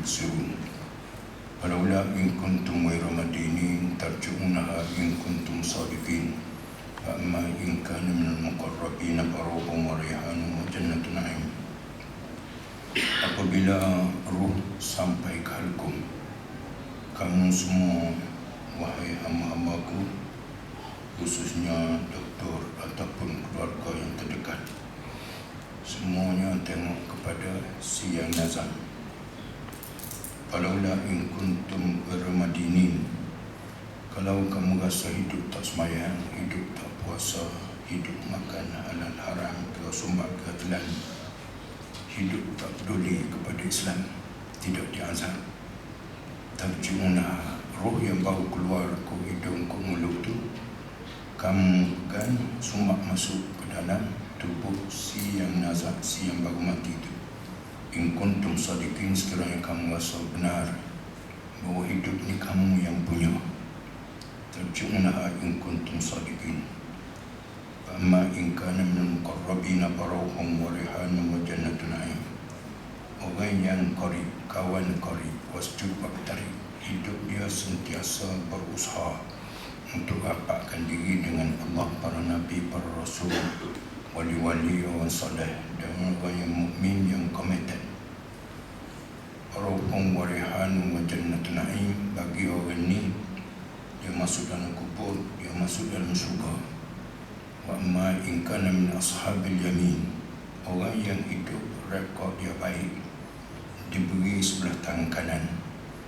تبصرون ولولا إن كنتم غير مدينين ترجعونها إن كنتم صادقين فأما إن كان من المقربين فروح وريحان وجنة نعيم. Apabila ruh sampai ke halkum, kamu semua wahai hamba-hambaku, khususnya doktor ataupun keluarga yang terdekat, semuanya tengok kepada si yang nazar. Falaula in kuntum ghairamadinin, kalau kamu rasa hidup tak sembahyang, hidup tak puasa, hidup makan halal haram, tersumbat ke telan, hidup tak peduli kepada Islam, tidak diazab, tarji'una, roh yang baru keluar ke hidung ke mulut tu, kamu kan sumbat masuk ke dalam tubuh si yang nazak, si yang baru mati tu. In kuntum sadiqin, sekiranya kamu rasa benar bahawa hidup ni kamu yang punya, tarji'una in kuntum sadiqin. Amma in kana minal muqarrabina farauhum wa rihanun wa jannatun na'im. Orang yang qarib, kawan qarib, wasjud waqtarib, hidup dia sentiasa berusaha untuk rapatkan diri dengan Allah, para nabi, para rasul, wali-wali, orang soleh dan orang yang mukmin yang committed. Farauhum wa rihanun wa jannatun na'im, bagi orang ni dia masuk dalam kubur, dia masuk dalam syurga. Wa amma in kana min ashabil yamin, orang yang hidup rekod dia baik, diberi sebelah tangan kanan.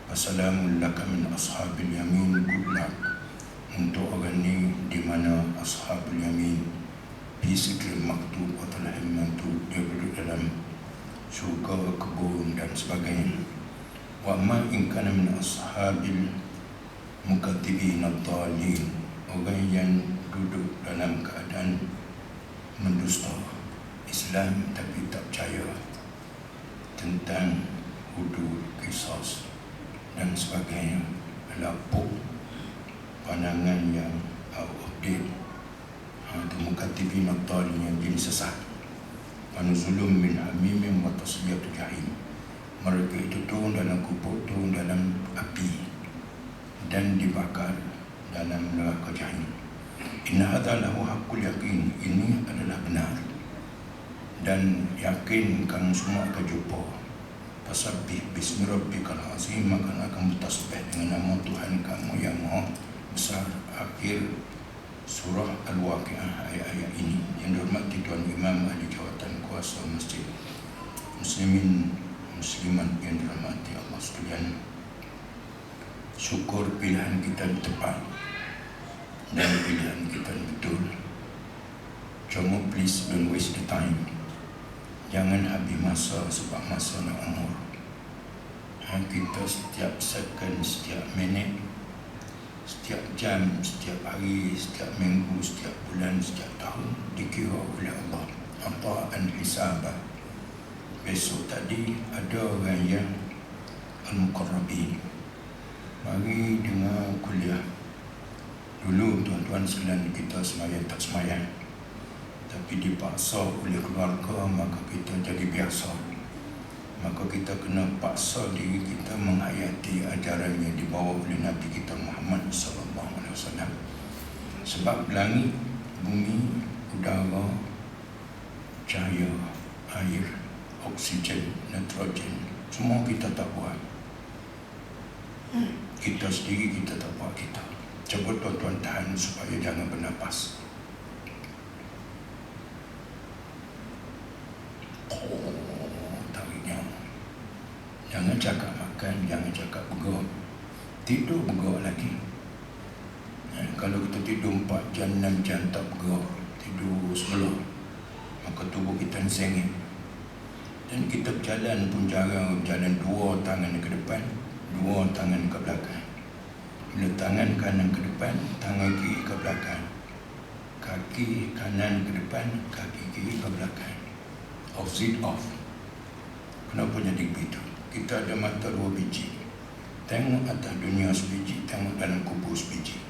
Assalamun laka min ashabil yamin, good luck untuk orang ni di mana ashabul yamin, bisikil maktub atau lahim maktub, dia duduk dalam syurga, kebun dan sebagainya. Wa amma in kana min ashabil mukadzibin ad-dhalin, orang yang duduk dalam keadaan mendusta Islam tapi tak percaya tentang hudud, qisas dan sebagainya, lapuk pandangan yang update, mukadzibin ad-dhalin, yang jenis sesat. Manuzulum min hamimin wa tasliyatu jahim, mereka itu turun dalam kubur, turun dalam api dan dibakar dalam neraka jahim. Inna hadha lahu haqqul yaqin, ini adalah benar dan yakin kamu semua akan jumpa. Fasabbih bismi rabbikal azim, maka akan bertasbih dengan nama Tuhan kamu yang maha besar. Akhir surah Al-Waqi'ah ayat-ayat ini. Yang dihormati Tuan Imam Ahli Jawatan Kuasa Masjid, muslimin muslimat yang dirahmati Allah sekalian, syukur pilihan kita tepat dan pilihan kita betul. Cuma please don't waste the time. Jangan habis masa sebab masa dan umur. Kita setiap second, setiap minit, setiap jam, setiap hari, setiap minggu, setiap bulan, setiap tahun dikira oleh Allah ata'an hisabah. Besok tadi ada orang yang al-muqarrabin, mari dengar kuliah. Dulu tuan-tuan sekalian, kita semayang tak semayang, tapi dipaksa oleh keluarga, maka kita jadi biasa. Maka kita kena paksa diri kita menghayati ajaran yang dibawa oleh Nabi kita Muhammad SAW. Sebab langit, bumi, udara, cahaya, air, oksigen, nitrogen, semua kita tak buat. Kita sendiri kita tak buat kita. Cuba tuan-tuan tahan supaya jangan bernapas. Tariknya. Jangan cakap makan, jangan cakap bergerak. Tidur bergerak lagi. Kalau kita tidur 4 jam, 6 jam tak bergerak, tidur sebelah, maka tubuh kita sengit. Dan kita berjalan pun jarang berjalan 2 tangan ke depan, 2 tangan ke belakang. Bila tangan kanan ke depan, tangan kiri ke belakang, kaki kanan ke depan, kaki kiri ke belakang. Off it off. Kenapa jadi begitu? Kita ada mata 2 biji, tengok atas dunia sebiji, tengok dalam kubur sebiji.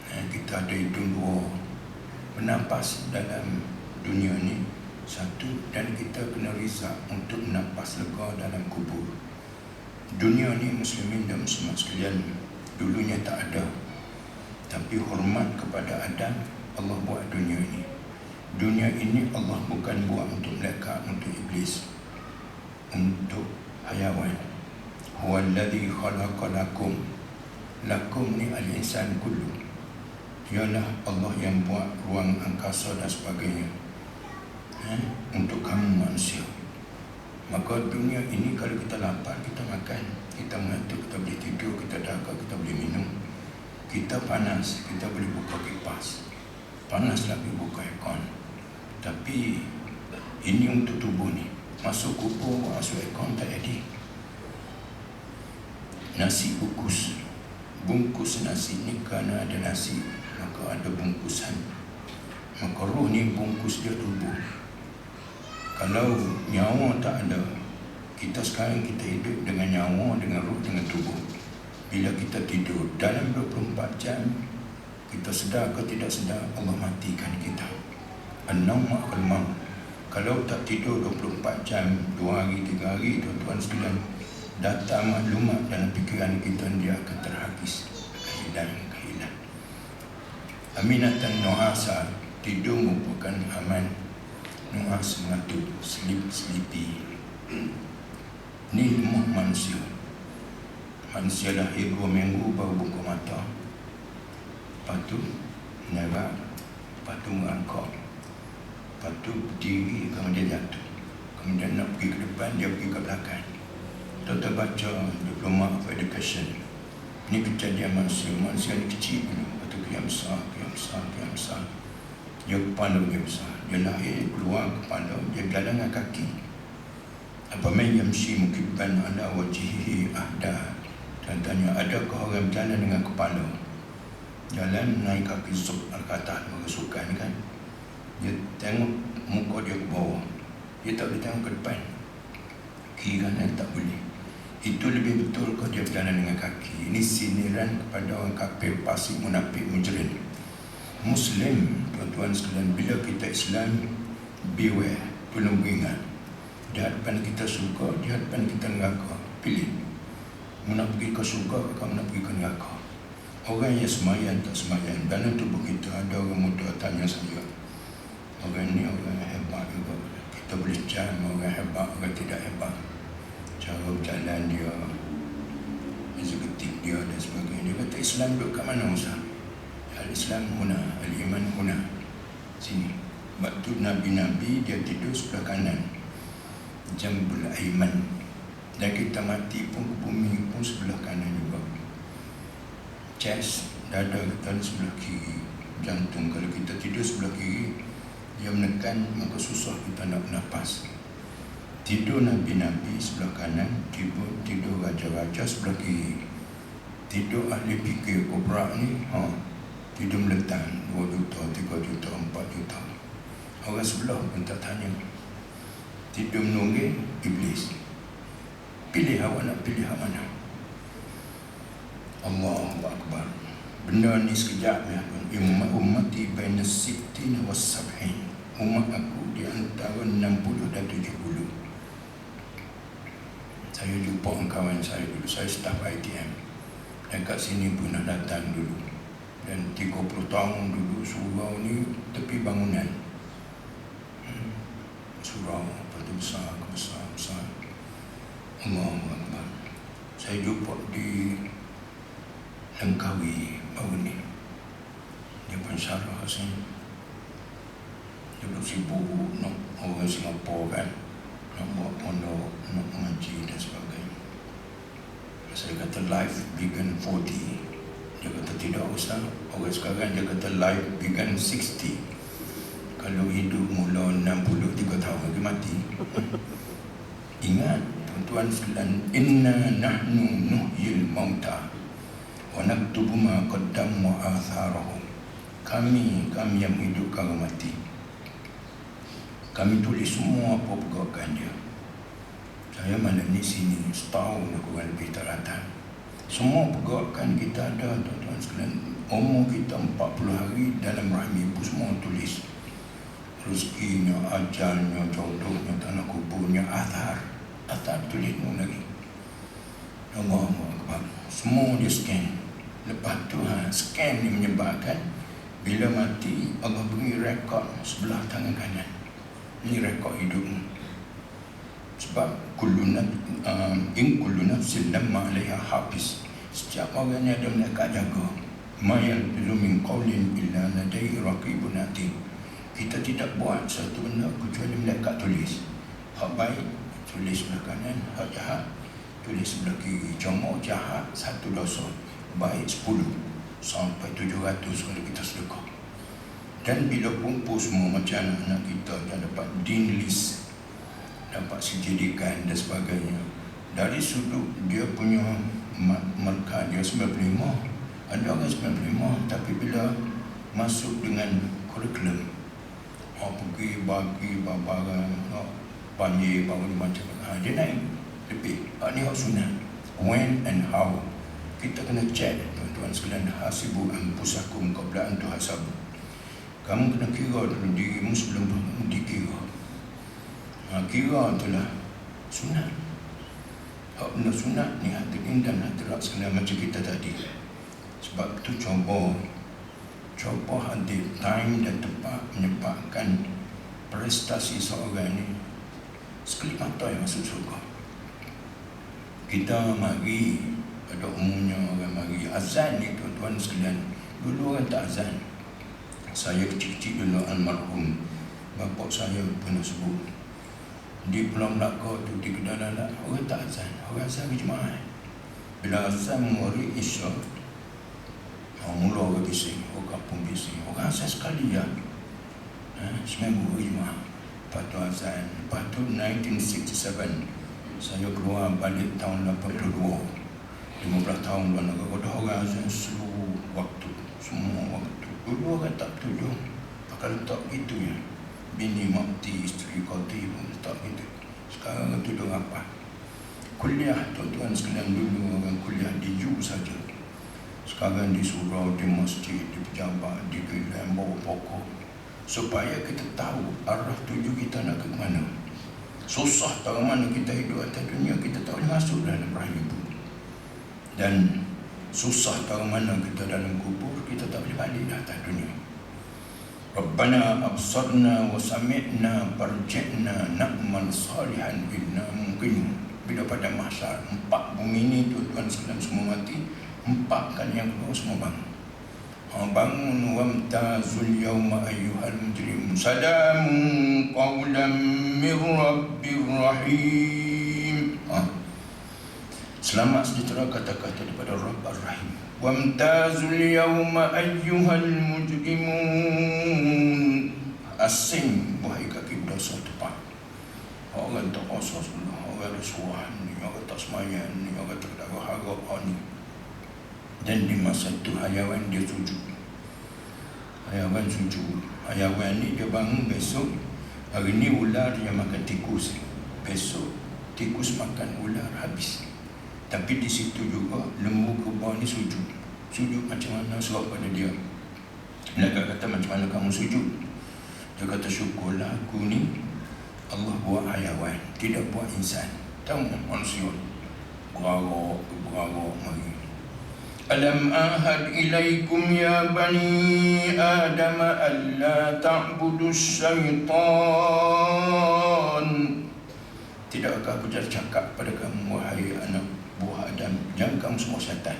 Kita ada hidung 2, bernapas dalam dunia ni 1, dan kita kena rizak untuk menampas lega dalam kubur. Dunia ni muslimin dan muslimat sekalian, dulunya tak ada, tapi hormat kepada Adam, Allah buat dunia ini. Dunia ini Allah bukan buat untuk malaikat, untuk iblis, untuk hayawan. Huwallazi khalaqalakum, lakum ni al-insan kullu, ialah Allah yang buat ruang angkasa dan sebagainya untuk kamu manusia. Maka dunia ini kalau kita lapar, kita makan, kita mengantuk, kita boleh tidur, kita dahaga, kita boleh minum. Kita panas, kita boleh buka kipas, panas lagi buka aircon. Tapi ini untuk tubuh ni, masuk kubur, masuk aircon tak jadi. Nasi bungkus nasi ni kerana ada nasi, maka ada bungkusan. Maka roh ni bungkus dia tubuh. Kalau nyawa tak ada, kita sekarang kita hidup dengan nyawa, dengan roh, dengan tubuh. Bila kita tidur dalam 24 jam, kita sedar ke tidak sedar, Allah matikan kita. An-nawm ma'al maut. Kalau tak tidur 24 jam, 2 hari, 3 hari, tuan-tuan sekalian, data maklumat dalam fikiran kita dia akan terhakis, akan hilang. Aminatan nu'asa, tidur merupakan aman. Nu'as mengatur, sleepy. Ni ilmu manusia. Manusia lahir 2 minggu baru buka mata, lepas tu menyerap, lepas tu merangkak, lepas tu berdiri, kemudian jatuh, kemudian nak pergi ke depan, dia pergi ke belakang. Kita baca Diploma of Education. Ini kejadian manusia. Manusia ni kecil dulu, lepas tu dia besar. Dia kepala dia besar. Dia lahir, keluar kepala, dia jalan dengan kaki. Apa man yamshi mukibban ala wajhihi ahda. Dan tanya, adakah orang berjalan dengan kepala? Jalan naik kaki zub ke atas, bersukan kan? Dia tengok muka dia ke bawah. Dia tak boleh tengok ke depan. Kiri kanan tak boleh. Itu lebih betul kalau dia berjalan dengan kaki. Ini siniran kepada orang kafir, fasik, munafik, mujrim. Muslim, tuan-tuan sekalian, bila kita Islam, beware, tolong ingat. Di hadapan kita surga, di hadapan kita neraka. Pilih. Nak pergi ke surga, kamu nak pergi ke neraka. Orang yang semayang tak semayang, dalam tubuh kita ada orang muda tanya saya, orang ni orang hebat juga, kita boleh jam orang hebat, orang tidak hebat, cara berjalan dia, eksekutif dia dan sebagainya. Dia kata, Islam duduk kat mana Ustaz? Al-Islam huna, al-iman huna, sini. Waktu Nabi-Nabi dia tidur sebelah kanan, jambul aiman. Dan kita mati pun ke bumi pun sebelah kanan juga. Chest, dada kita sebelah kiri. Jantung, kalau kita tidur sebelah kiri, dia menekan, maka susah kita nak bernafas. Tidur Nabi-Nabi sebelah kanan, tidur raja-raja sebelah kiri. Tidur ahli fikir kubra ni, tidur meletang 2 juta, 3 juta, 4 juta. Orang sebelah pun tak tanya. Tidur menungging, iblis. Pilih awak nak pilih awak mana. Allahu Akbar. Benda ni sekejap ya. Ummati baina sittin wa sab'in. Umat aku di antara 60 dan 70. Saya jumpa kawan saya dulu. Saya staf ITM. Dan kat sini pun nak datang dulu. Dan 30 tahun dulu surau ni tepi bangunan. Surau lepas tu besar. Allahu Akbar. Saya jumpa di Langkawi baru ni. Dia pun syarah sini. Dia pun sibuk nak orang Singapura kan, nak buat pondok, nak mengaji dan sebagainya. Saya kata life began 40. Dia kata tidak Ustaz, orang sekarang dia kata life began 60. Kalau hidup mula 63 tahun lagi mati. Ingat tuan sekalian, inna nahnu nuhyil mauta wa naktubu ma qaddamu wa atharahum. Kami yang hidup kalau mati, kami tulis semua apa pergerakan dia. Saya malam ni sini setahun kurang lebih tak datang. Semua pergerakan kita ada tuan-tuan sekalian. Umur kita 40 hari dalam rahim ibu semua tulis. Rezekinya, ajalnya, jodohnya, tanah kuburnya, athar tulis lagi. Allahu Akbar. Semua dia scan. Lepas tu scan ni menyebabkan bila mati Allah beri rekod sebelah tangan kanan. Ini rekod hidup. Sebab in kullu nafsin lamma 'alaiha hafiz. Setiap orang ni ada malaikat jaga. Ma yalfizu min qawlin illa ladayhi raqibun atid. Kita tidak buat satu benda kecuali malaikat tulis. Hak baik tulis sebelah kanan, hak jahat tulis sebelah kiri. Cuma jahat satu dosa, baik 10 sampai 700 kalau kita sedekah. Dan bila kumpul semua macam anak-anak kita yang dapat dean list, dapat sijilikan dan sebagainya, dari sudut dia punya markah dia 95, ada orang 95, tapi bila masuk dengan kurikulum, pergi bagi barang, banjir bangun macam dia naik lebih. Ini hak sunnah. When and how kita kena check, tuan-tuan sekalian. Hasibu anfusakum qabla an tuhasabu. Kamu kena kira dulu dirimu sebelum dikira. Kira itulah sunat. Hak benda sunat ni hadirin dan hadirat sekalian macam kita tadi. Sebab tu cuba hadir time dan tempat menyebabkan prestasi seorang ni sekelip mata yang masuk surga. Kita mari pada umumnya orang mari azan ni tuan-tuan sekalian. Dulu orang tak azan. Saya kecil-kecil dulu almarhum bapa saya pernah sebut di Pulau Melaka tu di Kedah orang tak azan, orang azan berjemaah. Bila azan murid Isya, mula orang bising, orang kampung bising, orang azan sekali ya. Seminggu berjemaah. Lepas tu azan. Lepas tu 1967 saya keluar balik tahun 82, 15 tahun luar negara. Ada orang azan seluruh waktu, semua waktu. Dulu orang tak tujuh, pakai letak gitu ya. Bini mati, isteri qati pun letak gitu. Sekarang orang tuduh apa? Kuliah tuan-tuan sekalian, dulu orang kuliah di U saja. Sekarang di surau, di masjid, di pejabat, di gelang, bawah pokok. Supaya kita tahu arah tuju kita nak ke mana. Susah tahu mana kita hidup atas dunia, kita tak boleh masuk dalam rahim ibu. Dan susah tahu mana kita dalam kubur, kita tak boleh balik dah atas dunia. Rabbana absarna wa sami'na farji'na na'mal salihan inna mungkin. Bila pada mahsyar, 4 bumi ni tuan-tuan sekalian semua mati, 4 kali yang kedua semua bangun. Bangun wamtazul yawma ayyuhal mujrim salamun qawlan mir rabbir rahim. Selamat sejahtera kata-kata daripada Rabb Ar-Rahim. Wamtazul yawma ayyuhal mujrimun. Asing wahai kaki berdosa tepat. Orang tak kuasa sebelah, orang ada suah ni, orang tak semayan ni, orang tak ada harap ni. Dan di masa itu hayawan dia sujud. Hayawan sujud. Hayawan ni dia bangun besok. Hari ni ular dia makan tikus. Besok tikus makan ular habis. Tapi di situ juga lembu kerbau ni sujud. Sujud macam mana serap pada dia. Mereka kata macam mana kamu sujud? Dia kata syukurlah aku ni Allah buat hayawan, tidak buat insan. Tahu manusia berarok mari. Alam ahad ilaikum ya bani Adam alla ta'budus syaitan. Tidakkah aku cakap pada kamu wahai anak buah Adam, jangan kamu semua syaitan.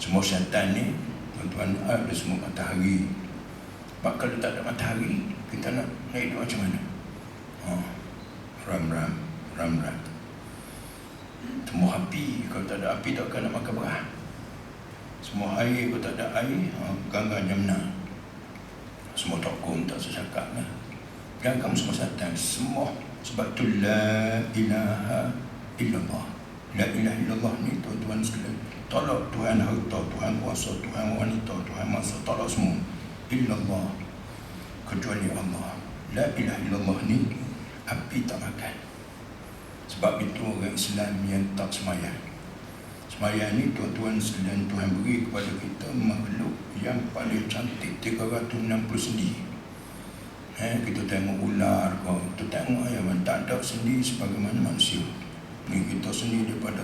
Semua syaitan ni tuan-tuan ada semua matahari. Sebab kalau tak ada matahari, kita nak hidup macam mana? Ram-ram. Semua api, kalau tak ada api takkan nak makan beras. Semua air, kalau tak ada air, ganggang jamna. Semua tokum tak sesakap lah. Jangan kamu semua syaitan. Semua. Sebab tu la ilaha illallah. La ilaha illallah ni tuan-tuan sekalian. Tolak Tuhan harta, Tuhan kuasa, Tuhan wanita, Tuhan masa, tolak semua. Illallah, kecuali Allah. La ilaha illallah ni api tak makan. Sebab itu orang Islam yang tak semayang. Semayang ni tuan-tuan sekalian, Tuhan beri kepada kita makhluk yang paling cantik, 360 sendi. Kita tengok ular kau, kita tengok hayawan, tak ada sendi sebagaimana manusia. Ni kita sendi daripada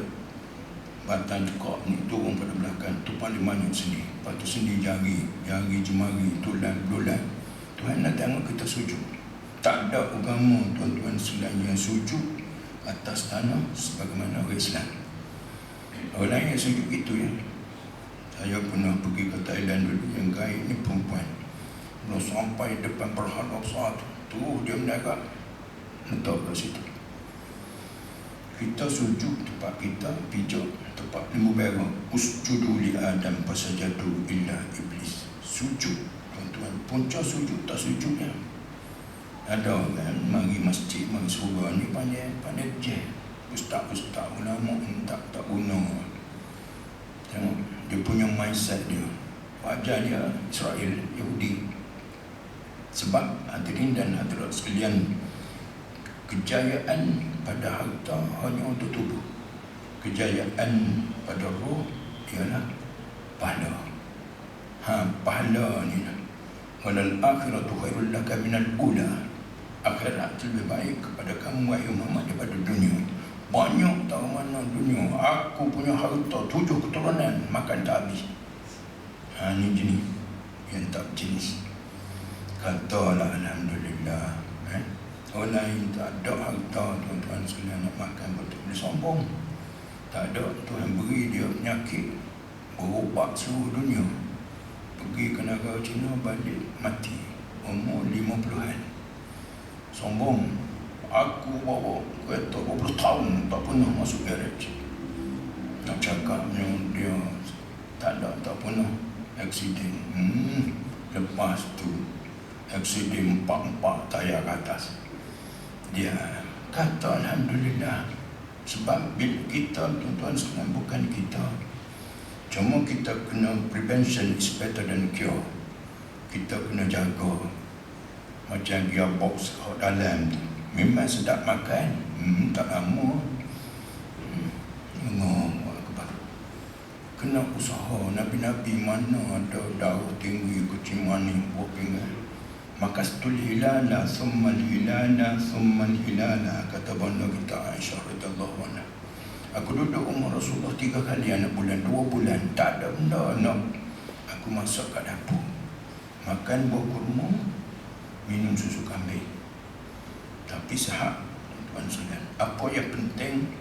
batang tekak ni turun pada belakang, tu paling banyak sendi. Lepas tu sendi jari, jemari, tulang, belulang. Tuhan nak tengok kita sujud. Tak ada agama tuan-tuan selain yang sujud atas tanah sebagaimana orang Islam. Orang lain yang sujud itu ya. Saya pernah pergi ke Thailand dulu, yang gaib ni perempuan. Belum sampai depan berhala besar tu, dia mendarat letak kat situ. Kita sujud tempat kita, pijak tempat lembu berak. Usjudu li Adam fasajadu illa iblis. Sujud, tuan-tuan. Punca sujud tak sujudnya. Ada kan, mari masjid, mari surau ni pandai je. Ustaz ulama tak guna. Tengok, dia punya mindset dia. Wajar dia Israel, Yahudi. Sebab hadirin dan hadirat sekalian, kejayaan pada harta hanya untuk tubuh. Kejayaan pada roh ialah pahala. Pahala ni lah. Walal akhiratu khairul laka minal ula. Akhirat lebih baik kepada kamu wahai Muhammad daripada dunia. Banyak tahu mana dunia. Aku punya harta 7 keturunan, makan tak habis. Ni jenis yang tak jenis. Katalah alhamdulillah. Orang lain tak ada harta, tuan-tuan sekalian, nak makan betul boleh sombong. Tak ada, Tuhan beri dia penyakit, berubat seluruh dunia. Pergi ke negara Cina, balik mati, umur 50-an. Sombong. Aku bawa kereta 20 tahun tak pernah masuk garage. Nak cakap dia tak pernah aksiden. Lepas tu aksiden 4 tayar ke atas. Dia kata alhamdulillah. Sebab bila kita, tuan-tuan sekalian, bukan kita. Cuma kita kena prevention is better than cure. Kita kena jaga. Macam gearbox kat dalam tu, memang sedap makan, tak lama. Kena usaha. Nabi-nabi mana ada darah tinggi kecil manis buah pinggan. Maka setul hilala, summal hilala, kata banda kita Aisyah radhiyallahu anha. Aku duduk umur Rasulullah 3 kali, anak bulan 2 bulan, tak ada benda nak. Aku masuk kat dapur, makan buah kurma, minum susu kambing. Tapi sihat, tuan sekalian. Apa yang penting,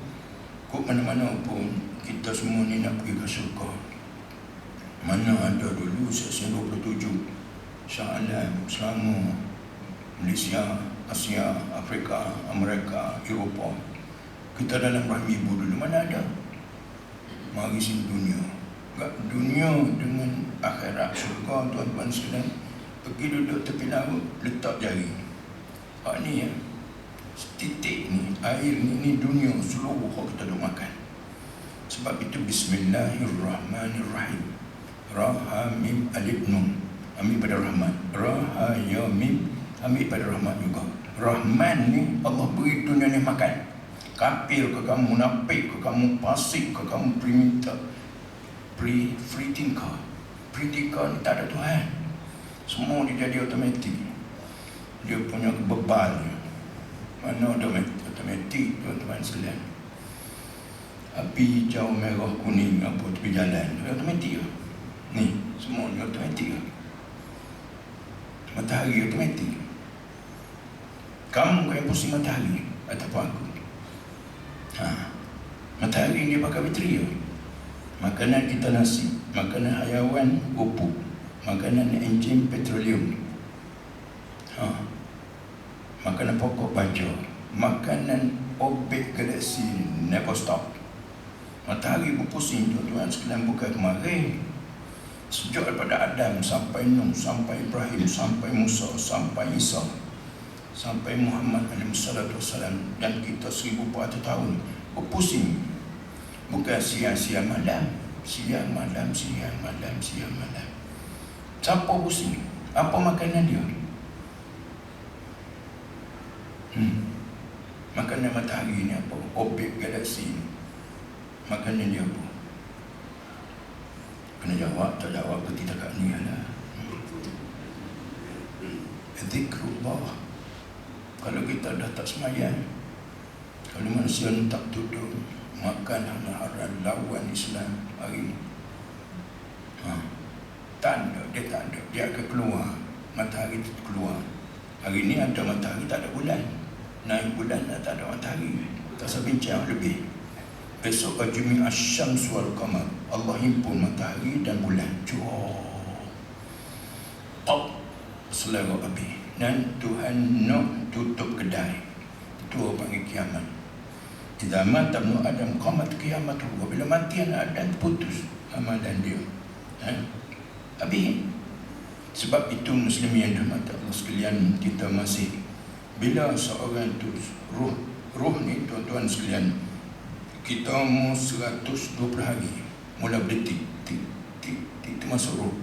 kok mana-mana pun kita semua ni nak pergi ke syurga. Mana ada dulu 1927 Shah Alam selama Malaysia, Asia, Afrika, Amerika, Eropah. Kita dalam rahim ibu dulu, mana ada? Mari sini dunia. Dunia dengan akhirat syurga, tuan-tuan sekalian. Pergi duduk tepi laut, letak jari. Ni ya, titik ni, air ni dunia seluruh kita duk makan. Sebab itu Bismillahirrahmanirrahim. Ra, ha, mim, alif, nun. Ambil pada Rahman. Ra, ha, ya, mim, ambil pada Rahman juga. Rahman ni Allah beri dunia ni makan. Kafir ke kamu, munafik ke kamu, fasik ke kamu, free thinker ni tak ada Tuhan. Semua dia jadi automatik. Dia punya bebal. Mana ada automatik, tuan-tuan sekalian. Api hijau, merah, kuning, apa tepi jalan, automatik ke? Ni, semua ni automatik ke? Matahari automatik. Kamu yang pusing matahari ataupun aku? Matahari dia pakai bateri ke? Makanan kita nasi, makanan hayawan pupuk, makanan enjin petroleum, makanan pokok baja, makanan objek galaksi never stop. Matahari berpusing, tuan-tuan sekalian, bukan kemarin. Sejak daripada Adam sampai Nuh, sampai Ibrahim, sampai Musa, sampai Isa, sampai Muhammad SAW, dan kita 1400 tahun berpusing. Bukan siang-siang malam, siang malam. Siapa pusing? Apa makanan dia? Makanan matahari ni apa? Objek galaksi ni, makanan dia apa? Kena jawab, tak jawab berarti tak kat ni lah. Zikrullah. Kalau kita dah tak semayang, kalau manusia ni tak duduk makanan haram lawan Islam hari ni. Tak ada, dia tak ada. Dia akan keluar, matahari itu keluar. Hari ni ada matahari, tak ada bulan. Naik bulan, tak ada matahari. Tak usah bincang lebih. Besok ajmi asyams wal qamar, Allah himpun matahari dan bulan. Top selera api. Dan Tuhan nak tutup kedai. Itu orang panggil kiamat. Idza mata ibnu Adam qamat qiyamatuhu. Bila mati anak Adam, putus amalan dia. Habis. Sebab itu muslim yang dirahmati Allah sekalian, kita masih, bila seorang tu roh ni tuan-tuan sekalian, kita mau 120 hari mula berdetik tik masuk roh.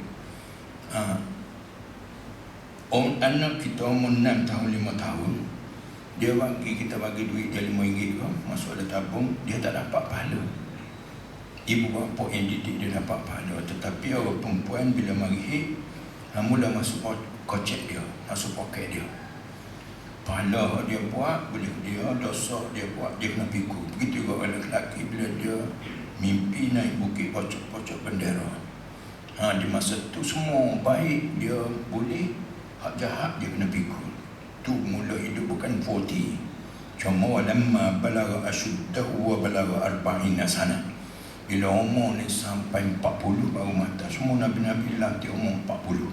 Anak kita umur 6 tahun 5 tahun, kita bagi duit dia RM5 ke, masuk ada tabung, dia tak dapat pahala. Ibu bapa yang didik dia dapat pahala. Tetapi orang perempuan bila marihid, mula masuk kocek dia, masuk poket dia. Pahala dia buat, boleh dia, dosa dia buat, dia kena pikul. Begitu juga orang lelaki bila dia mimpi naik bukit pocok-pocok bendera. Di masa tu semua baik dia boleh, hak jahat dia kena pikul. Tu mula hidup bukan 40. Cuma walamma balagha ashuddahu wa balagha 40 sana. Bila umur ni sampai 40 baru mata. Semua Nabi-Nabi latih umur 40.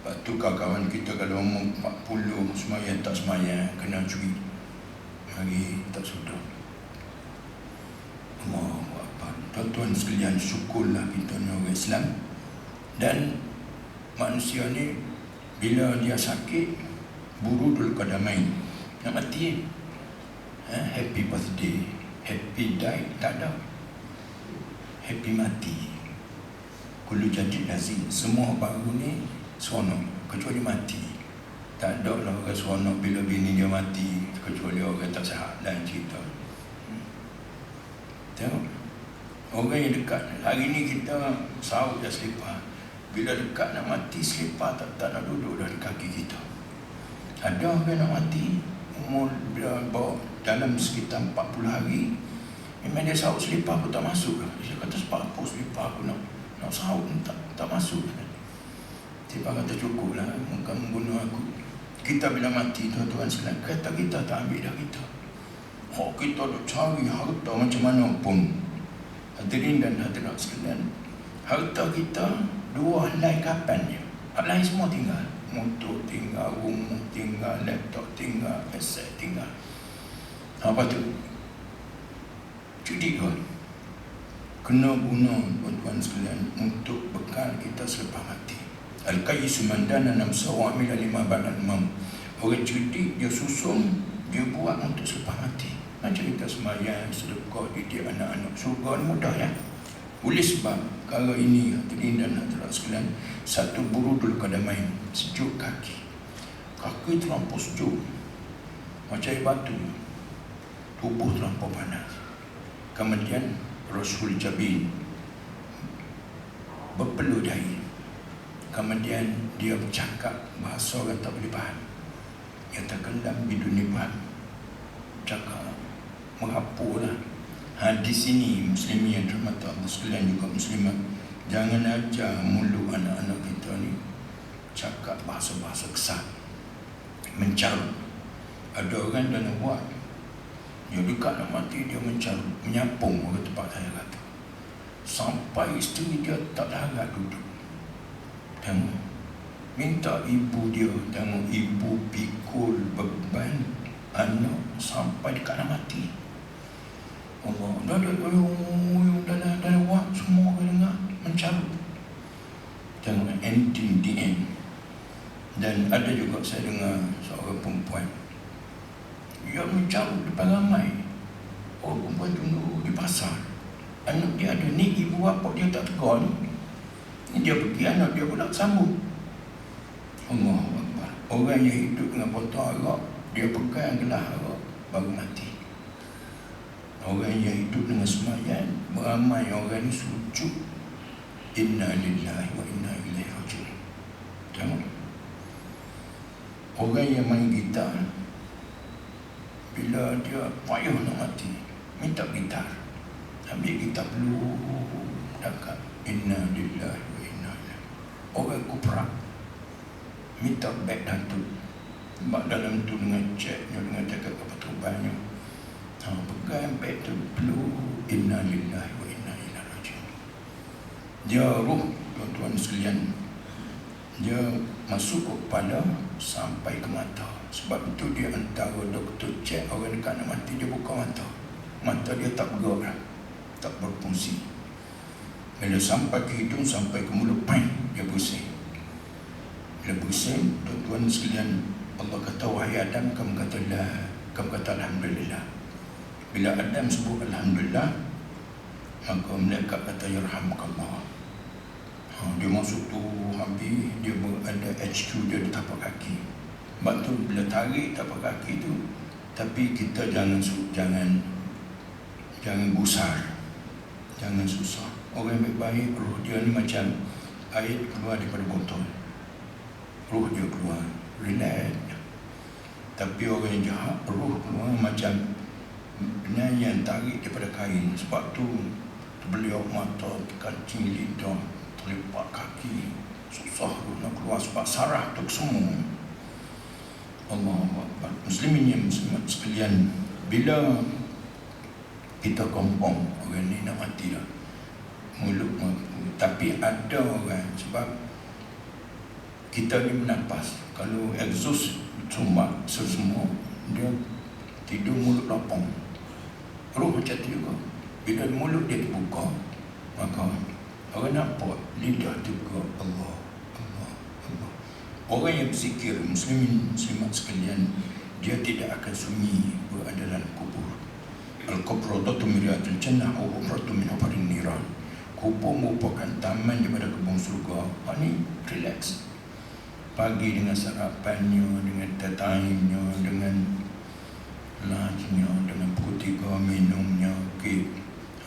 Lepas tu kawan-kawan kita kalau umur 40 semayang tak semayang, kena cuit. Hari tak sudah. Allahu Akbar. Tuan-tuan sekalian, syukurlah kita ni orang Islam. Dan manusia ni bila dia sakit, burudul qadamain, nak mati. Happy birthday, happy die, tak ada. Happy mati. Kullu jadid lazim. Semua baru ni seronok, kecuali mati. Tak ada lah orang seronok bila bini dia mati, kecuali orang tak sihat. Dan cerita tengok orang yang dekat. Hari ni kita sahut dah selipar. Bila dekat nak mati, selipar tak nak duduk dah di kaki kita. Ada orang nak mati umur bila bawa dalam sekitar 40 hari, memang dia sahut selipar pun tak masuk. Dia kata sebab apa selipar aku nak sahut tak masuk. Tiba kata cukup lah, bukan membunuh aku. Kita bila mati, tuan-tuan sekalian, kata kita tak ambil dah kita. Kita duk cari harta macam mana pun. Hadirin dan hadirat sekalian, harta kita 2 helai kapan je. Hak lain semua tinggal. Motor tinggal, rumah tinggal, laptop tinggal, aset tinggal. Apa tu? Judi kan? Kena guna tuan-tuan sekalian untuk bekal kita selepas mati. Al-Qayyisu mandana namsa wa amila lima ba'dal maut. Orang judi dia susun, dia buat untuk selepas mati. Macam kita semayang, sedekah, didik anak-anak. Surga ni mudah ya. Oleh sebab kalau ini hadirin dan hadirat sekalian, satu burudul qadamain, sejuk kaki. Kaki terlampau sejuk, macam batu. Tubuh terlampau panas. Kemudian Rasul Jabin berpeluh dahi. Kemudian dia bercakap bahasa orang tak boleh faham. Dia terkendam biduni faham. Cakap mengapulah. Di sini muslimin yang dirahmati Allah sekalian, juga muslimat, jangan ajar mulut anak-anak kita ni cakap bahasa-bahasa kesat, mencarut. Ada orang dah nak buat, dia dekat nak mati, dia mencarut, menyapung orang tempat saya kata, sampai isteri dia tak darat duduk. Tengok, minta ibu dia, tengok ibu pikul beban anak sampai dekat nak mati. Allah, dah wak semua orang dengar, mencarut. Tengok ending the end. Dan ada juga saya dengar seorang perempuan, dia mencarut depan ramai. Orang perempuan tunggu di pasar, anak dia ada ni, ibu bapa dia tak tegur ni, dia pergi, anak dia pula sambung. Allah Akbar. Orang yang hidup dengan botol arak, dia pegang gelas arak baru mati. Orang yang hidup dengan semayang, beramai orang ni sujud, inna lillahi wa inna ilaihi raji'un. Tengok, orang yang main gitar, bila dia payah nak mati, minta minta gitar. Ambil gitar dulu, dekat. Inna lillahi wa inna ilaihi. Orang kuprak minta beg datuk. Sebab dalam tu dengan ceknya, dengan jaga kebetulannya. Pegang beg tu dulu. Inna lillahi wa inna ilaihi raji'un. Dia roh, tuan-tuan sekalian, dia masuk ke kepala sampai ke mata. Sebab itu dia antara doktor cek orang dekat nak mati, dia buka mata. Mata dia tak bergerak, tak berfungsi. Bila sampai ke hidung, sampai ke mulut, dia pusing. Bila pusing, tuan-tuan sekalian, Allah kata, wahai Adam, kamu kata la, kamu kata alhamdulillah. Bila Adam sebut alhamdulillah, maka malaikat kata yarhamukallah. Dia masuk tu habis, dia ada HQ dia di tapak kaki. Sebab tu bila tarik tapak kaki tu, tapi kita jangan gusar, jangan susah. Orang yang baik, roh dia ni macam air keluar daripada botol. Roh dia keluar, relax. Tapi orang yang jahat, roh keluar macam yang tarik daripada kain. Sebab tu terbeliau mata, kancing lidah, terlipat kaki, susah roh nak keluar sebab saraf tu semua. Allahu Akbar. Muslimin yang muslimat sekalian, bila kita kompong orang ni nak mati dah, mulut, tapi ada orang sebab kita ni bernafas, kalau exhaust sumbat semua, dia tidur mulut lapang. Roh macam tu juga. Bila mulut dia terbuka, maka orang nampak lidah juga Allah, Allah, Allah. Orang yang berzikir, muslimin muslimat sekalian, dia tidak akan sunyi berada dalam kubur. Al-Qubratu miriatul jannah wa qubratu min hafarin niran. Kubur merupakan taman daripada kebun surga. Ini relax. Pagi dengan sarapannya, dengan teh tahinya, dengan lunchnya, dengan pukul 3 minumnya, kek.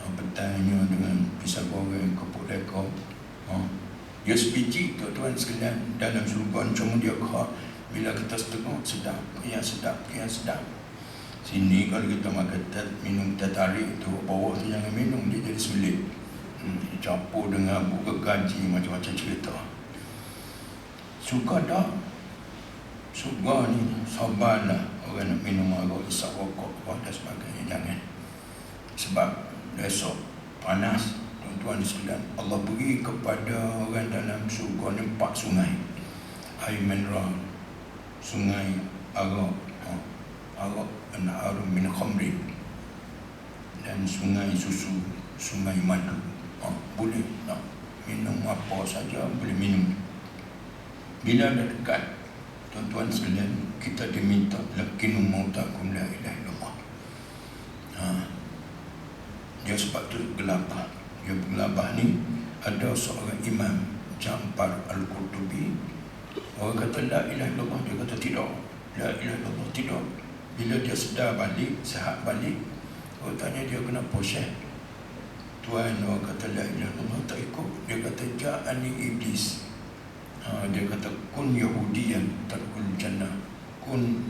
Petangnya dengan pisang goreng, kepuk lekor. Dia sebiji, tuan-tuan sekalian, dalam surga cuma dia kah. Bila kita setengah, sedap, yang sedap, yang sedap. Sini kalau kita makan minum teh tarik tu, bawah tu jangan minum, dia jadi selit. Campur dengan buka gaji, macam-macam cerita. Suka tak? Suka ni, sabarlah. Orang nak minum arak, isap rokok, dan sebagainya, jangan. Sebab besok panas, tuan-tuan sekalian. Allah beri kepada orang dalam surga ni 4 sungai. Air mineral, sungai arak, arak an-na'arum min khamrin, dan sungai susu, sungai madu. Boleh nak minum apa saja, boleh minum. Bila dah dekat, tuan-tuan sekalian, kita diminta lakinu mautakum la ilaha illallah. Dia sebab tu gelabah. Dia gelabah ni ada seorang imam Ja'far Al-Qurtubi. Orang kata la ilaha illallah, dia kata tidak. La ilaha illallah, tidak. Bila dia sedar balik, sihat balik, orang tanya dia kenapa Syekh? Tuan, orang kata la ilaha illallah, tak ikut. Dia kata ja'ani iblis. Dia kata kun Yahudiyan tadkhul jannah. Kun,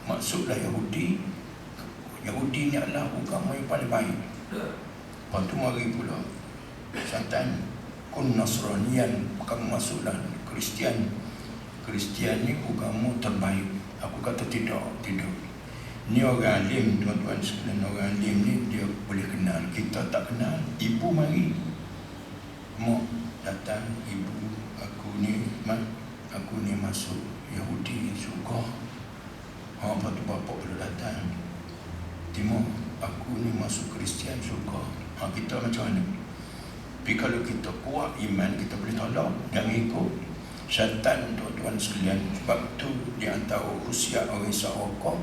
maksudlah Yahudi. Yahudi ni adalah agama yang paling baik. Lepas tu mari pula santan, kun Nasraniyan, kamu masuklah Kristian. Kristian ni agama terbaik. Aku kata tidak, tidak. Ni orang alim, tuan-tuan sekalian, orang alim ni dia boleh kenal, kita tak kenal. Ibu mari, mak datang, ibu, aku ni masuk Yahudi suka. Lepas tu bapak boleh datang, Timur, aku ni masuk Kristian suka. Kita macam mana? Tapi kalau kita kuat iman, kita boleh tolong, jangan ikut syaitan, tuan-tuan sekalian. Sebab tu di antara usia orang Sarawak,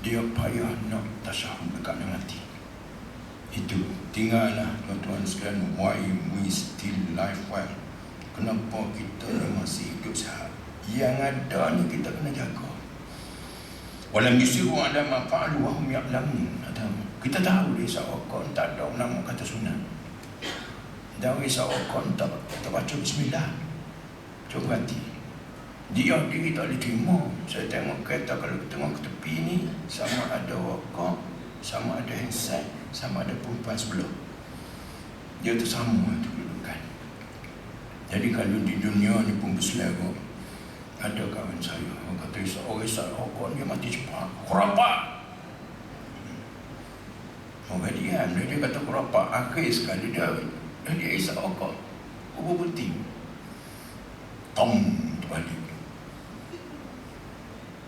dia payah nak tasyahud dekat dengan hati. Itu tinggallah tuan-tuan sekalian, why we still live well. Kenapa kita masih hidup sihat? Yang ada ni kita kena jaga. Walam yusiru ala ma fa'alu wa hum ya'lamun. Kita tahu di Sarawak tak ada nama kata sunat. Dari Sarawak tak baca bismillah. Coba hati. Dia diri tak boleh terima. Saya tengok kereta, kalau tengok ke tepi ni, sama ada rokok, sama ada handset, sama ada perempuan sebelah. Dia tu sama tu kedudukan. Jadi kalau di dunia ni pun berselera, ada kawan saya, orang kata orang isap rokok dia mati cepat. Kurapak. Orang diam, dia kata kurapak. Akhir sekali dia isap rokok. Kubur berhenti. Tom, terbalik.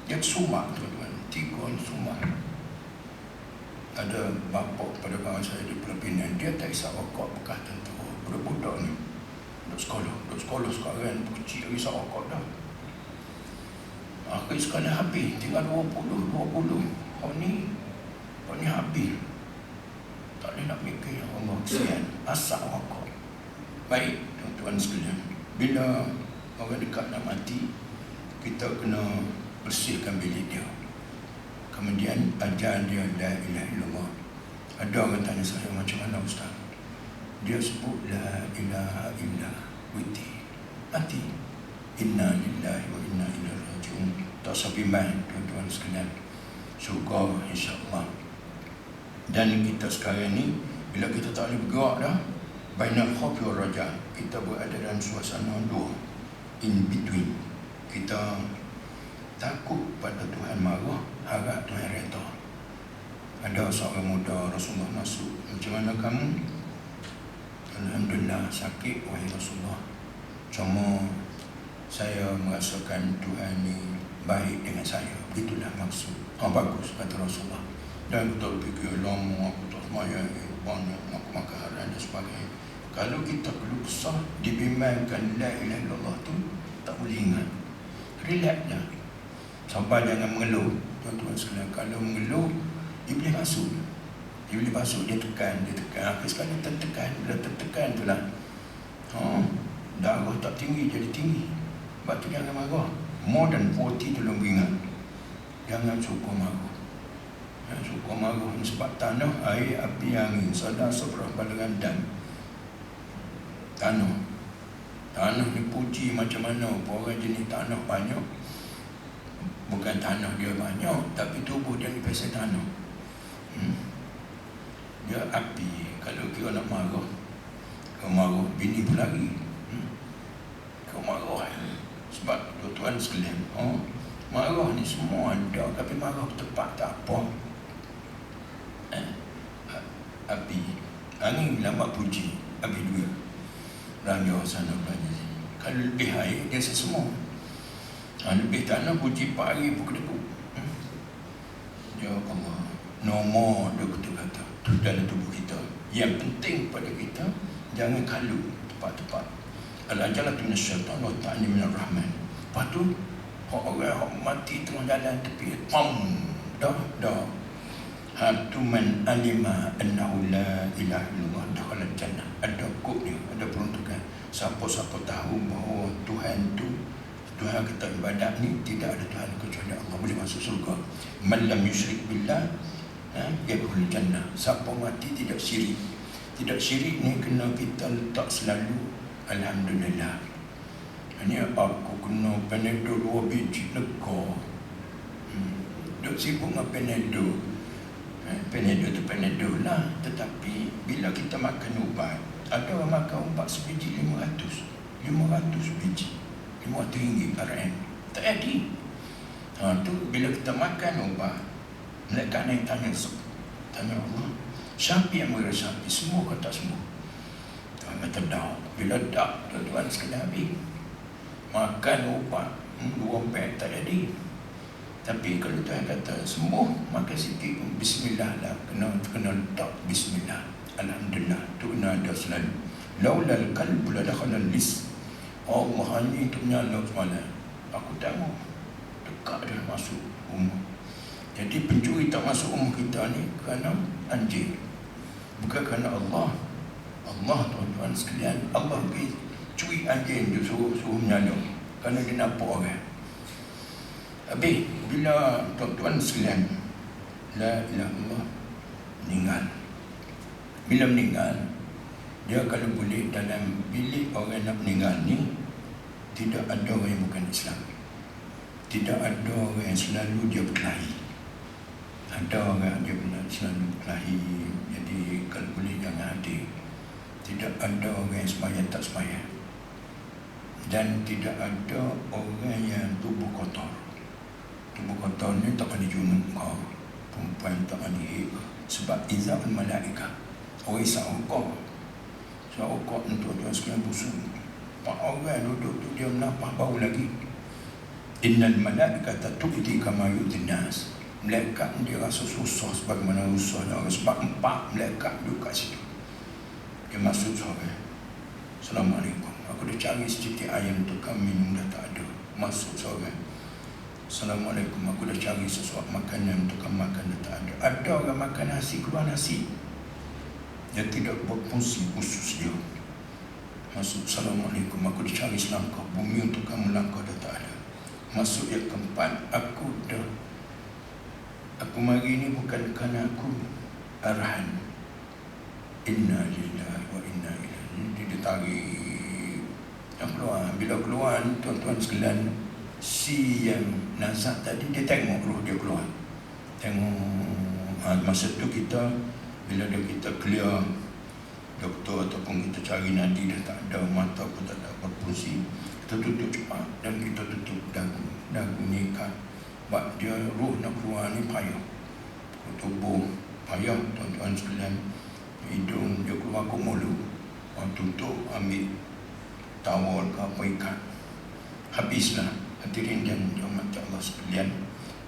Dia sumak tuan-tuan. 3 sumak. Ada bapa pada kawan saya di Pulau Pinang, dia tak isap rokok bekas tentera. Budak-budak ni duduk sekolah sekarang kecil lagi isap rokok dah. Akhir sekali habis, tinggal 20. Orang ni habis. Tak boleh nak mikir, Allah kesian, asap rokok. Baik, tuan-tuan sekalian, bila orang dekat nak mati, kita kena bersihkan bilik dia. Kemudian ajar dia la ilaha illallah. Ada orang tanya saya, macam mana ustaz? Dia sebut la ilaha illa witi. Mati. Inna lillahi wa inna ilaihi raji'un. Tak sampai main, tuan-tuan sekalian. Syurga insya-Allah. Dan kita sekarang ni, bila kita tak boleh bergerak dah, bainal khawfi wal raja, kita berada dalam suasana dua, in between. Kita takut pada Tuhan marah, harap Tuhan redha. Ada seorang muda Rasulullah masuk, macam mana kamu? Alhamdulillah, sakit wahai Rasulullah. Cuma saya merasakan Tuhan ni baik dengan saya. Itulah maksud. Bagus, kata Rasulullah. Dan aku tak fikir lama, aku tak semayang banyak, aku makan haram dan sebagainya. Kalau kita perlu kesah, dibimbangkan la ilaha illallah tu, tak boleh ingat. Relax dah. Sabar, jangan mengeluh. Tuan-tuan sekalian, kalau mengeluh, Iblis masuk. Iblis masuk, dia tekan. Akhir sekali tertekan. Bila tertekan tu lah, darah tak tinggi, jadi tinggi. Sebab tu jangan marah. More than 40 tolong beringat. Jangan suka marah. Suka marah sebab tanah, air, api, angin, sadar, seberah, balangan dan tanah. Tanah ni puji macam mana. Orang jenis tanah banyak. Bukan tanah dia banyak, tapi tubuh dia ni pasal tanah. Dia api. Kalau kira nak marah, kau marah, bini pun lari. Kau marah. Sebab tuan-tuan sekalian, marah ni semua ada, tapi marah tepat tak apa. Api, angin lambat puji, api dua. Belanja sana, belanja sini. Kalau lebih air, dia sesemua. Lebih tanah, puji pagi pun kedekut. Ya Allah, nomor dia kata-kata tu dalam tubuh kita. Yang penting pada kita, jangan kalu tepat-tepat. Al-ajalatu minasyaitan wa ta'ni minar rahman. Lepas tu, orang mati tengah jalan tepi, dah. Hatu man alima annahu la ilaha illallah dakhala jannah. Ada kod dia, ada peruntukan. Siapa-siapa tahu bahawa Tuhan tu, Tuhan kita ibadat ni, tidak ada Tuhan kecuali Allah, boleh masuk surga. Man lam yusyrik billah yadkhulul jannah. Siapa mati tidak syirik. Tidak syirik ni kena kita letak selalu alhamdulillah. Ini aku kena Panadol 2 biji lega. Duk sibuk dengan Panadol. Panadol tu Panadol lah. Tetapi bila kita makan ubat, ada orang makan ubat sebiji 500 biji, 500 ringgit RM. Tak ada. Tu bila kita makan ubat, mereka naik tanya Allah, siapa yang meresapi? Semua kata semua. Tuhan kata dah. Bila dah, tuan-tuan sekalian habis. Makan ubat 2 beg tak jadi. Tapi kalau Tuhan kata sembuh, maka sikit bismillah lah. Kena letak bismillah. Alhamdulillah. Tu kena ada selalu. Laulal qalbu la dakhala lis. Allah hanya itu menyala semalam. Aku tengok dekat dah masuk rumah. Jadi pencuri tak masuk rumah kita ni kerana anjing. Bukan kerana Allah. Allah, tuan-tuan sekalian, Allah pergi curi anjing dia suruh menyala. Kerana dia nampak orang. Habis, bila tuan-tuan sekalian, la ilaha illallah, meninggal. Bila meninggal, dia kalau boleh dalam bilik orang nak meninggal ni, tidak ada orang yang bukan Islam. Tidak ada orang yang selalu dia berkelahi. Ada orang dia pula selalu kelahi, jadi kalau boleh jangan hadir. Tidak ada orang yang sembahyang tak sembahyang, dan tidak ada orang yang tubuh kotor. Tubuh kotor ni tak boleh junub kau, perempuan tak boleh hib, sebab iza'ul malaikah, orang isap rokok. Isap rokok untuk tuan sekalian busuk. Pak orang duduk tu dia menapah bau lagi. Innal malaikata tu'ti kama yu'tin nas. Malaikat dia rasa susah sebagaimana susah orang, sebab 4 malaikat duduk kat situ. Dia masuk seorang, Assalamualaikum, aku dah cari sejitik ayam untuk kau minum dah tak ada. Masuk seorang, Assalamualaikum, aku dah cari sesuatu makanan untuk kau makan dah tak ada. Ada orang makan nasi, keluar nasi, dia tidak berfungsi khusus dia. Masuk, Assalamualaikum, aku dah cari selangkah, bumi untuk kamu langkah dah tak ada. Masuk yang keempat, aku mari ni bukan kerana aku arahan. Inna lillahi wa inna ilaihi. Dia tarik yang keluar. Bila keluar, tuan-tuan sekalian, si yang nazak tadi, dia tengok roh dia keluar. Tengok masa tu kita, bila kita clear, doktor ataupun kita cari nadi dah tak ada, mata pun tak ada berfungsi, kita tutup cepat dan kita tutup dagu ni kan. Sebab dia roh nak keluar ni payah, tubuh payah tuan-tuan sekalian. Hidung dia keluar ke mulut, tutup, ambil tawar ke apa ikat, habislah. Hadirin dan rahmat Allah sekalian,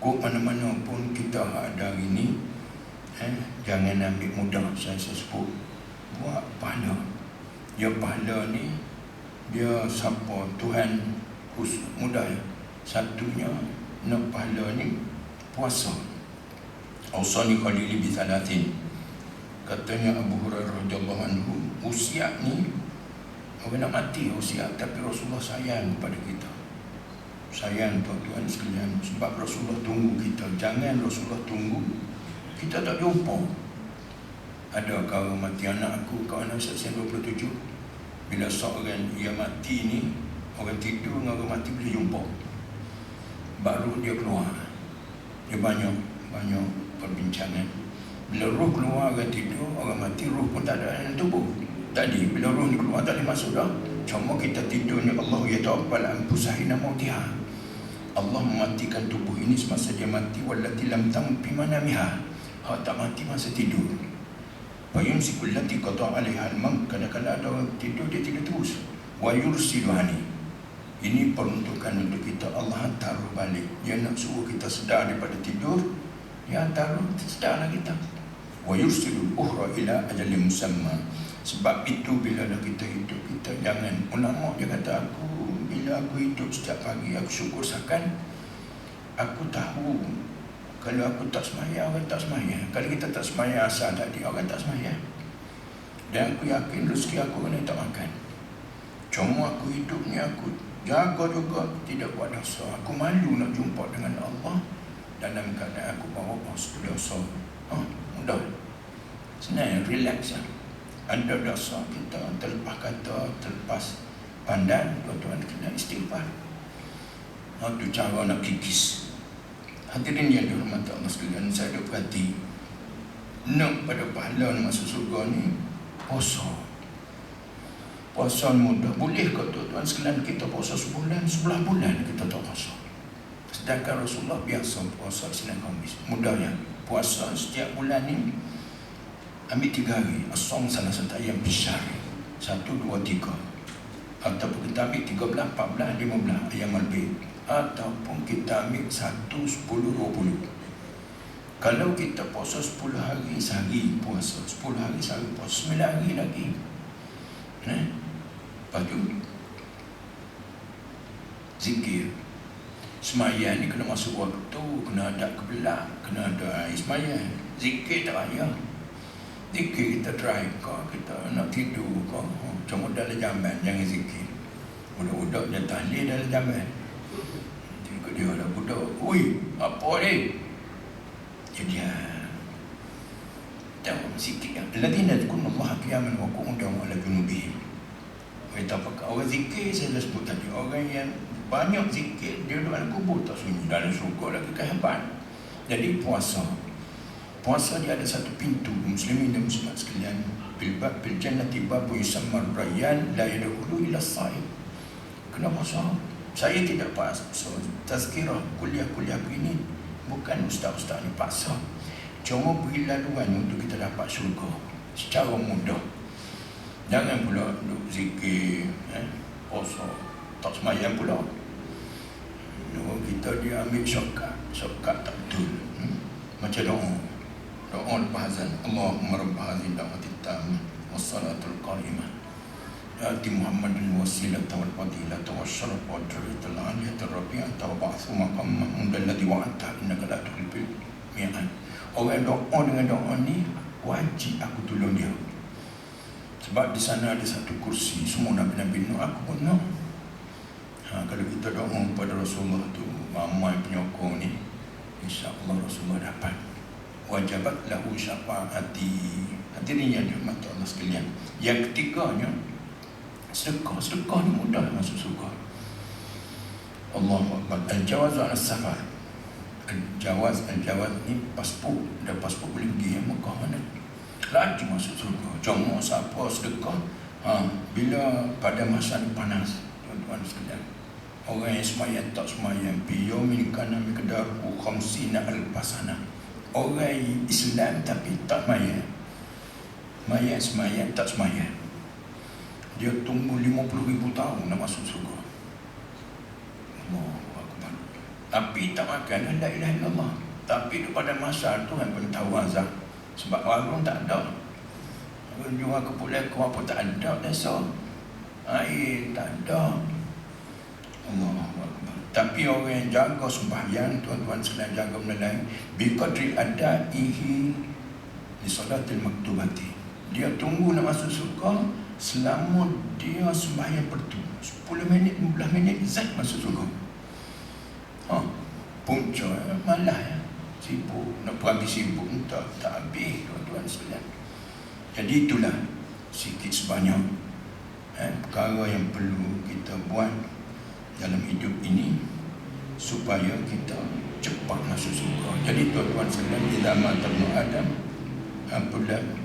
kok mana-mana pun kita ada hari ni, jangan ambil mudah. Saya sebut buat pahala. Dia pahala ni, dia siapa Tuhan khusus mudah. Satunya nak pahala ni puasa. Ausani khalili bi thalathin. Katanya Abu Hurairah radhiyallahu anhu, usia ni orang nak mati usia, tapi Rasulullah sayang kepada kita. Sayang tuan-tuan sekalian, sebab Rasulullah tunggu kita. Jangan Rasulullah tunggu kita tak jumpa. Ada kau mati anak aku, kau anak usia 27. Bila seorang ia mati ni, orang tidur dengan orang mati boleh jumpa, baru dia keluar. Dia banyak perbincangan. Bila roh keluar orang tidur, orang mati, roh pun tak ada dalam tubuh. Tadi bila roh ni keluar tak boleh masuk dah. Cuma kita tidur ni, Allah yatawaffal anfusahina mautiha. Allah mematikan tubuh ini semasa dia mati. Wallati lam tamut fi manamiha. Hak tak mati masa tidur. Wa yumsiku allati qada 'alaiha al-maut. Kadang-kadang ada orang tidur dia tidur terus. Wa yursiluhani. Ini peruntukan untuk kita. Allah hantar balik. Dia nak suruh kita sedar daripada tidur, dia hantar sedarlah kita. Wa yursilul ukhra ila ajalin musamma. Sebab itu bila dah kita hidup, kita jangan, ulama dia kata, bila aku hidup setiap pagi aku syukur seakan aku tahu kalau aku tak sembahyang, orang tak sembahyang. Kalau kita tak sembahyang asal tadi, orang tak sembahyang. Dan aku yakin rezeki aku kena tak makan. Cuma aku hidup ni aku jaga juga tidak buat dosa. Aku malu nak jumpa dengan Allah dalam keadaan aku bawa dosa. Mudah, senang, relax lah. Ada dosa kita terlepas kata, terlepas pandang, tuan-tuan kena istighfar. Itu cara nak kikis. Hadirin yang dirahmati Allah sekalian, saya ada perhati, nak pada pahala nak masuk surga ni, puasa. Puasa mudah. Boleh ke tuan-tuan sekalian kita puasa sebulan, 11 bulan kita tak puasa? Sedangkan Rasulullah biasa puasa Isnin Khamis. Mudahnya puasa setiap bulan ni ambil 3 hari. As-sawm salah satu ayam besar, 1, 2, 3. Ataupun kita ambil 13, 14, 15 ayam lebih. Ataupun kita ambil 1, 10, 20. Kalau kita puasa 10 hari sehari puasa, 10 hari sehari puasa, 9 hari lagi. Lepas tu zikir. Semayang ni kena masuk waktu, kena ada kebelah, kena ada air semayang. Zikir tak payah. Zikir kita drive kau, kita nak tidur kau, cuma dalam jamban, jangan zikir. Budak-budak dia tahlil dalam jamban. Tengok dia ada budak, ui, apa ni? Jadi tengok zikir. Alladhina yadhkuruna Allaha qiyaman wa qu'udan wa 'ala junubihim. Orang zikir saya dah sebut tadi, orang yang banyak zikir dia dalam kubur tak sunyi, dalam syurga lagi kehebat. Jadi puasa Puasa dia ada satu pintu, muslimin dan muslimat sekalian. Bil jannati babu yusamma rayyan la yadkhulu illa as-saim. Kena puasa. Saya tidak paksa. So, tazkirah kuliah-kuliah begini bukan ustaz-ustaz ni paksa. Cuma beri laluan untuk kita dapat syurga secara mudah. Jangan pula duduk zikir, puasa tak semayang pula. Kita dia ambil shortcut tak betul. Macam doa lepas azan. Allahumma rabb hadhihi da'wati tammah wassalatul qa'imah. Ati Muhammadin wasilata wal fadilata wasyaraf wa darajatal aliyata rabi'ata wa ba'thu maqam mahmud alladhi wa'ata innaka la tukhliful mi'ad. Orang doa dengan doa ni wajib aku tolong dia. Sebab di sana ada satu kursi, semua Nabi-Nabi Nuh, aku pun nak. Kalau kita doa pada Rasulullah tu, ramai penyokong ni, insya-Allah Rasulullah dapat. Wajabat lahu syafaati. Hadirin yang dirahmati Allah sekalian. Yang ketiganya, sedekah ni mudah masuk surga. Allahu Akbar. Al-jawaz al-safar. Al-jawaz ni pasport. Dah pasport boleh pergi Mekah mana. Lagi masuk surga. Cuma siapa sedekah bila pada masa ni panas, tuan-tuan sekalian. Orang yang semayang tak semayang, biyomin kana miqdaruhu 50 alfasana. Orang Islam tapi tak semayang. Semayang tak semayang. Dia tunggu 50,000 tahun nak masuk surga. Allahu Akbar. Tapi tak makan, la ilaha illallah. Tapi pada masa tu yang pun tahu azab. Sebab warung tak ada. Jual kepuk lekor apa tak ada. Desa air tak ada. Allahu Akbar. Tapi orang yang jaga sembahyang, tuan-tuan sekalian, jaga benda lain, biqadri adaihi li salatil maktubati. Dia tunggu nak masuk surga selama dia sembahyang pertu 10 minit, 15 minit zat masuk surga. Punca malah ya. Sibuk, nak pergi sibuk tak habis, tuan-tuan sekalian. Jadi itulah sikit sebanyak perkara yang perlu kita buat dalam hidup ini supaya kita cepat masuk surga. Jadi tuan-tuan sekalian, bila mati Adam,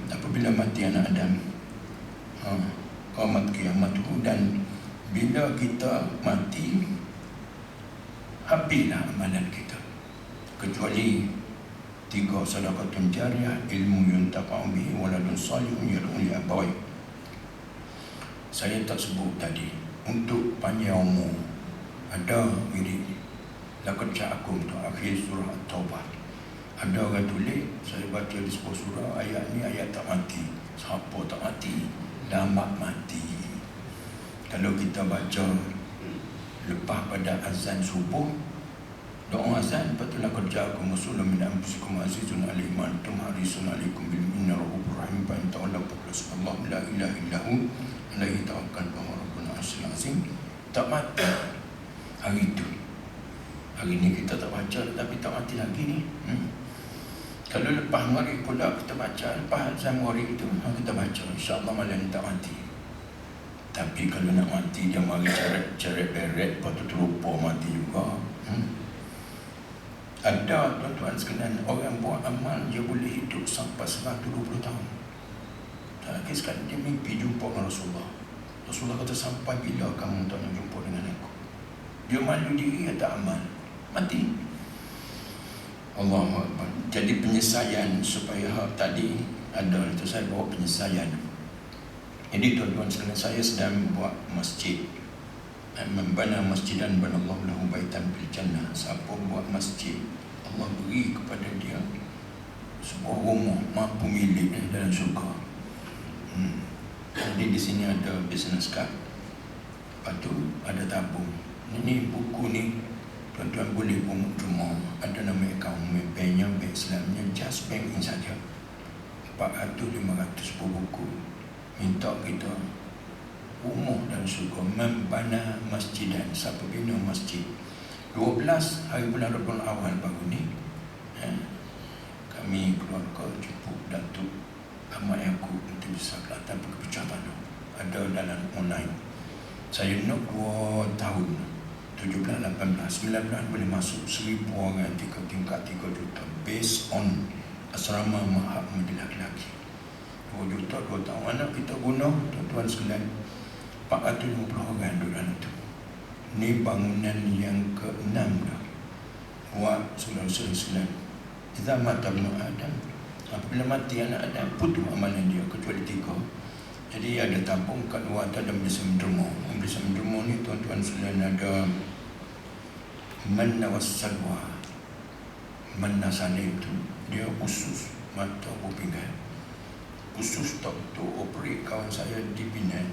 apabila mati anak Adam, qamat qiyamatuhu, dan bila kita mati habislah amalan kita, kecuali 3 sedekah jariyah, ilmu yuntafa'u bihi, waladun salihun yad'u li abawayhi. Saya tak sebut tadi untuk panjang umur. Ada ini laqad ja'akum tu akhir surah At-Taubah. Ada orang tulis, saya baca di sebuah surah, ayat ni ayat tak mati. Siapa tak mati? Lambat mati. Kalau kita baca lepas pada azan subuh, doa azan, betul laqad ja'akum rasulun min anfusikum azizun alayhi ma antum harisun alaykum bil mu'minina raufur rahim fa in tawallaw faqul Allahu la ilaha illa hu alaihi tawakkaltu wa rabbuna arsyil azim. Tak mati hari itu. Hari ni kita tak baca, tapi tak mati lagi ni. Kalau lepas maghrib pula kita baca, lepas azan maghrib itu kita baca, insya-Allah malam ni tak mati. Tapi kalau nak mati, dia mari ceret beret, lepas tu terlupa mati juga. Ada tuan-tuan sekalian, orang buat amal dia boleh hidup sampai 120 tahun. Lagi sekali dia mimpi jumpa dengan Rasulullah. Rasulullah kata, sampai bila kamu tak nak jumpa dengan aku? Dia malu diri, dia tak amal, mati. Allahu Akbar. Jadi penyelesaian supaya tadi ada itu, saya bawa penyelesaian. Jadi tuan-tuan sekalian, saya sedang buat masjid. Membana masjidan banallahu lahu baitan fil jannah. Siapa buat masjid, Allah beri kepada dia sebuah rumah mampu milik dalam syurga. Jadi di sini ada business card, lepas tu ada tabung. Ini buku ni tuan-tuan boleh pungut rumah. Ada nama akaun banknya, bank Islamnya, Just Bank ini saja. 400-500 buku. Minta kita rumah dan syurga, membana masjidan. Siapa bina masjid? 12 hari bulan Rabiul Awal baru ni, kami keluarga jemput Datuk Ahmad Yaakob untuk bisa Kelantan pergi pecah tanah. Ada dalam online. Saya nak 2 tahun, 17, 18, 19 boleh masuk 1,000 orang, tingkat 3 juta. Based on asrama Mahab Mudi laki-laki. 2 juta 2 tahun anak kita guna, tuan-tuan sekalian, 450 orang duduk dalam itu. Ni bangunan yang ke-6 dah buat saudara-saudara sekalian. Idza mata ibnu Adam, apabila mati anak Adam, putus amalan dia kecuali 3. Jadi ada tabung kat luar tu, ada Malaysia Menderma. Malaysia Menderma ni tuan-tuan sekalian ada manna wassalwa. Manna salim tu dia usus mata pinggan. Usus tak tu operate kawan saya di Penang,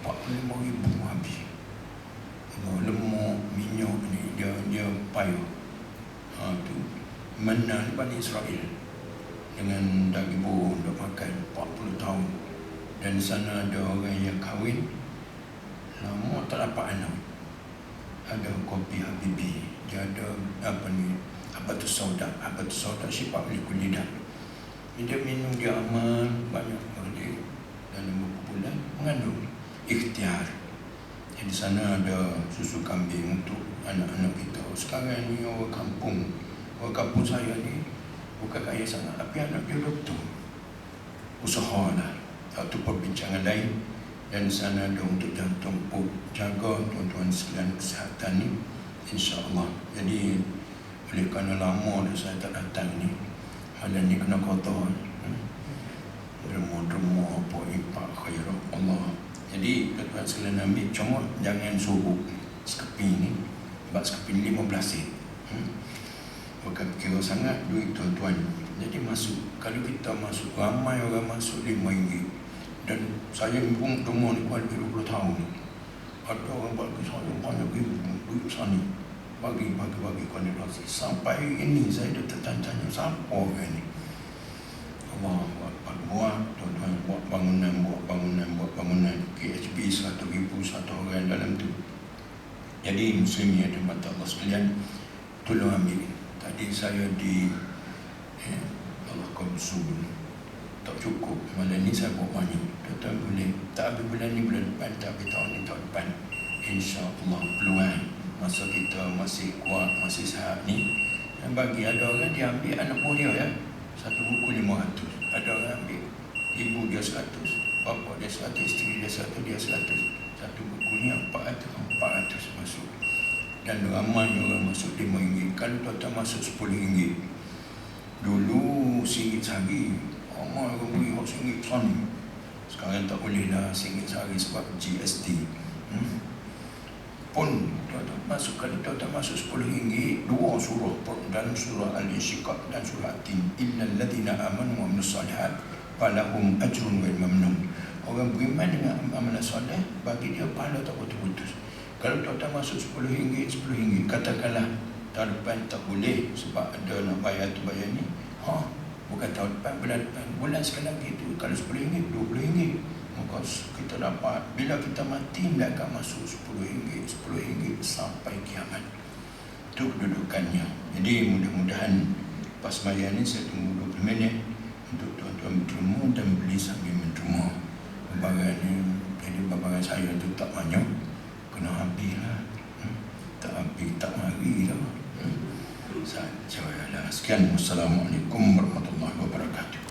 45,000 habis. Lemak, minyak ni dia payah. Tu Manna ni Bani Israel dengan daging burung dah makan 40 tahun. Dan sana ada orang yang kahwin lama tak dapat anak. Ada kopi Habibi, dia ada apa ni, Habatus Sauda. Habatus Sauda sifat liquid lidah. Dia minum, dia aman banyak kali dalam beberapa bulan mengandung ikhtiar. Di sana ada susu kambing untuk anak-anak kita. Sekarang ni orang kampung saya ni bukan kaya sangat, tapi anak dia doktor. Usaha lah, satu perbincangan lain. Dan sana ada untuk jantung, jaga tuan-tuan sekalian kesihatan ni, insya-Allah. Jadi oleh kerana lama dah saya tak datang ni, malam ni kena kotor. Derma-derma apa impak khairah Allah. Jadi tuan-tuan sekalian ambil comot, jangan suruh sekepi ni. Sebab sekepi ni 15 sen. Bukan kira sangat duit tuan-tuan. Jadi masuk, kalau kita masuk, ramai orang masuk RM5. Dan saya pun rumah ni kuat 20 tahun. Ada orang bagi saya banyak duit sana. Bagi konsentrasi. Sampai ini saya dah tertanya siapa orang ni. Allah buat tuan-tuan, buat bangunan KHB 100,000 satu orang dalam tu. Jadi muslimin ada mata Allah sekalian, tolong ambil. Tadi saya di Allah konsul tak cukup, malam ni saya buat banyak. Tuan-tuan boleh, tak habis bulan ni, bulan depan, tak habis tahun ni, tahun depan, insya-Allah peluang. Masa kita masih kuat, masih sihat ni, dan bagi ada orang dia ambil anak buah dia ya, satu buku 500. Ada orang ambil ibu dia 100, bapa dia 100, isteri dia 100, dia 100. Satu buku ni 400 masuk. Dan ramai orang masuk RM5. Kalau tuan-tuan masuk RM10. Dulu RM1 sehari, ramai orang beri RM1 sana. Sekarang tak boleh dah RM1 sehari sebab GST. Pun tuan-tuan masuk, kalau tuan-tuan masuk RM10, 2 surah dalam surah Al-Insyiqaq dan surah At-Tin. Illal ladzina amanu wa amilus solihat falahum ajrun ghairu mamnun. Orang beriman dengan amalan soleh, bagi dia pahala tak putus-putus. Kalau tuan-tuan masuk RM10, katakanlah tahun depan tak boleh sebab ada nak bayar tu bayar ni. Bukan tahun depan, bulan depan, bulan sekali lagi tu, kalau RM10, RM20, maka kita dapat, bila kita mati tidak akan masuk RM10 sampai kiamat. Itu kedudukannya. Jadi mudah-mudahan pas maya ni saya tunggu 20 minit untuk tuan-tuan berderma dan beli sambil menderma. Babaran saya tu tak banyak, kena habis lah. Tak habis, tak mari lah. Saja lah. Sekian. Wassalamualaikum warahmatullahi wabarakatuh.